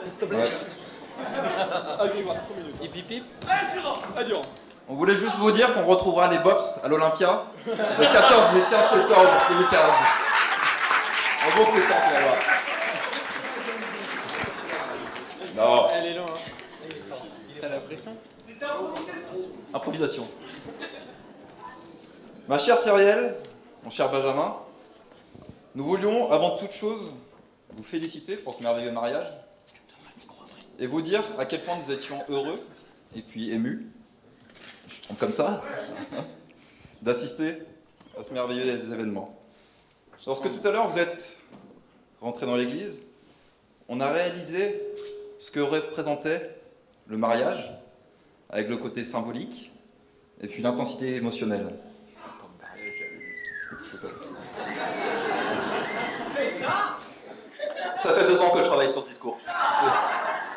s'il te plaît. Ouais. Hip hip hip. On voulait juste vous dire qu'on retrouvera les Bops à l'Olympia le 14 et 15 septembre 2015. Un beau spectacle là-bas. Non, Elle est loin. T'as la pression? improvisation. Ma chère Cyrielle, mon cher Benjamin, nous voulions avant toute chose vous féliciter pour ce merveilleux mariage et vous dire à quel point nous étions heureux et puis émus, je trompe comme ça, d'assister à ce merveilleux événement. Lorsque tout à l'heure vous êtes rentrés dans l'église, on a réalisé ce que représentait le mariage, avec le côté symbolique et puis l'intensité émotionnelle. Ça fait 2 ans que je travaille sur ce discours.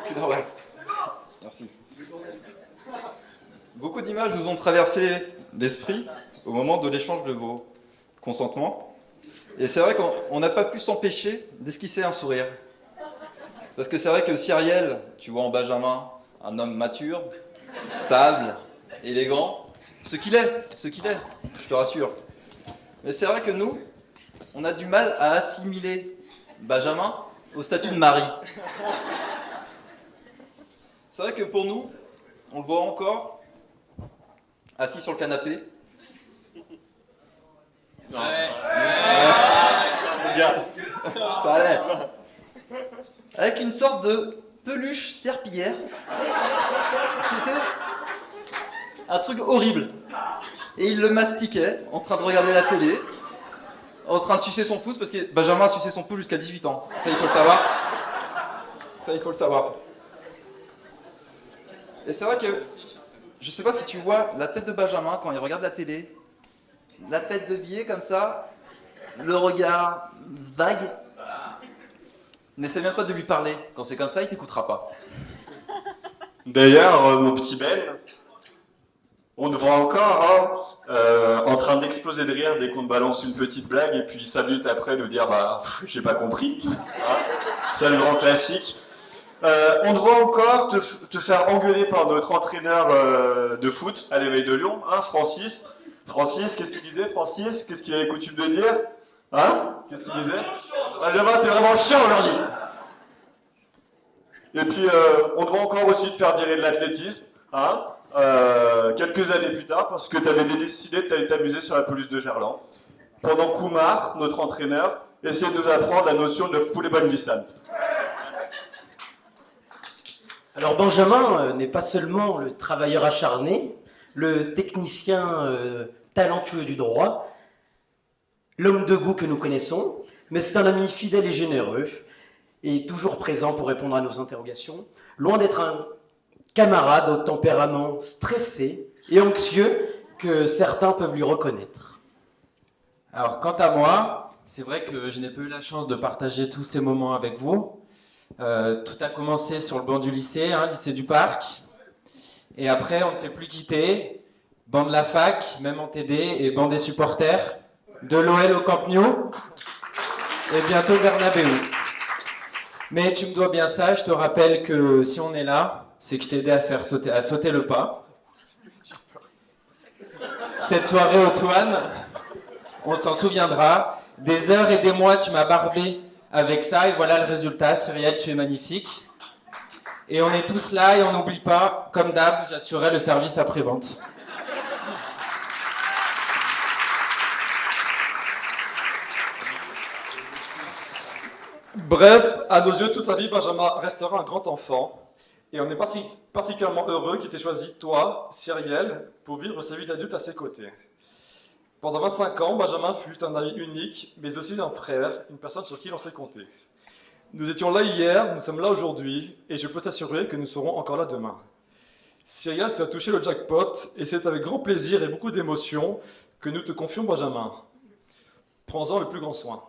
C'est normal. Merci. Beaucoup d'images nous ont traversé l'esprit au moment de l'échange de vos consentements. Et c'est vrai qu'on n'a pas pu s'empêcher d'esquisser un sourire. Parce que c'est vrai que Cyrielle, tu vois en Benjamin, un homme mature, stable, élégant, ce qu'il est, je te rassure. Mais c'est vrai que nous, on a du mal à assimiler Benjamin au statut de mari. C'est vrai que pour nous, on le voit encore, assis sur le canapé. Regarde, ça allait. Avec une sorte de peluche serpillière. C'était un truc horrible. Et il le mastiquait, en train de regarder la télé, en train de sucer son pouce, parce que Benjamin a sucé son pouce jusqu'à 18 ans. Ça, il faut le savoir. Ça, il faut le savoir. Et c'est vrai que, je sais pas si tu vois la tête de Benjamin quand il regarde la télé, la tête de biais comme ça, le regard vague. N'essaie même pas de lui parler. Quand c'est comme ça, il t'écoutera pas. D'ailleurs, mon petit Ben, on te voit encore en train d'exploser de rire dès qu'on te balance une petite blague et puis 5 minutes après nous dire bah j'ai pas compris. Hein, c'est le grand classique. On te voit encore te faire engueuler par notre entraîneur de foot à l'éveil de Lyon, hein, Francis. Francis, qu'est-ce qu'il disait, Francis? Qu'est-ce qu'il avait coutume de dire? Hein? Qu'est-ce qu'il disait? Benjamin, t'es vraiment chiant aujourd'hui. Et puis, on te voit encore aussi te faire virer de l'athlétisme, hein? Quelques années plus tard, parce que tu avais décidé de t'aller t'amuser sur la pelouse de Gerland. Pendant qu'Oumar, notre entraîneur, essayait de nous apprendre la notion de football glissant. Alors Benjamin n'est pas seulement le travailleur acharné, le technicien talentueux du droit, l'homme de goût que nous connaissons, mais c'est un ami fidèle et généreux, et toujours présent pour répondre à nos interrogations, loin d'être un camarade au tempérament stressé et anxieux que certains peuvent lui reconnaître. Alors quant à moi, c'est vrai que je n'ai pas eu la chance de partager tous ces moments avec vous. Tout a commencé sur le banc du lycée, hein, lycée du Parc. Et après, on ne s'est plus quitté. Banc de la fac, même en TD, et banc des supporters. De l'OL au Camp Nou. Et bientôt Bernabéu. Mais tu me dois bien ça, je te rappelle que si on est là, c'est que je t'ai aidé à sauter le pas. Cette soirée au Toine, on s'en souviendra. Des heures et des mois, tu m'as barbé avec ça, et voilà le résultat. Cyrielle, tu es magnifique. Et on est tous là, et on n'oublie pas, comme d'hab, j'assurais le service après-vente. Bref, à nos yeux, toute sa vie, Benjamin restera un grand enfant. Et on est particulièrement heureux qu'il t'ait choisi, toi, Cyrielle, pour vivre sa vie d'adulte à ses côtés. Pendant 25 ans, Benjamin fut un ami unique, mais aussi un frère, une personne sur qui l'on sait compter. Nous étions là hier, nous sommes là aujourd'hui, et je peux t'assurer que nous serons encore là demain. Cyrielle, tu as touché le jackpot, et c'est avec grand plaisir et beaucoup d'émotion que nous te confions Benjamin. Prends-en le plus grand soin.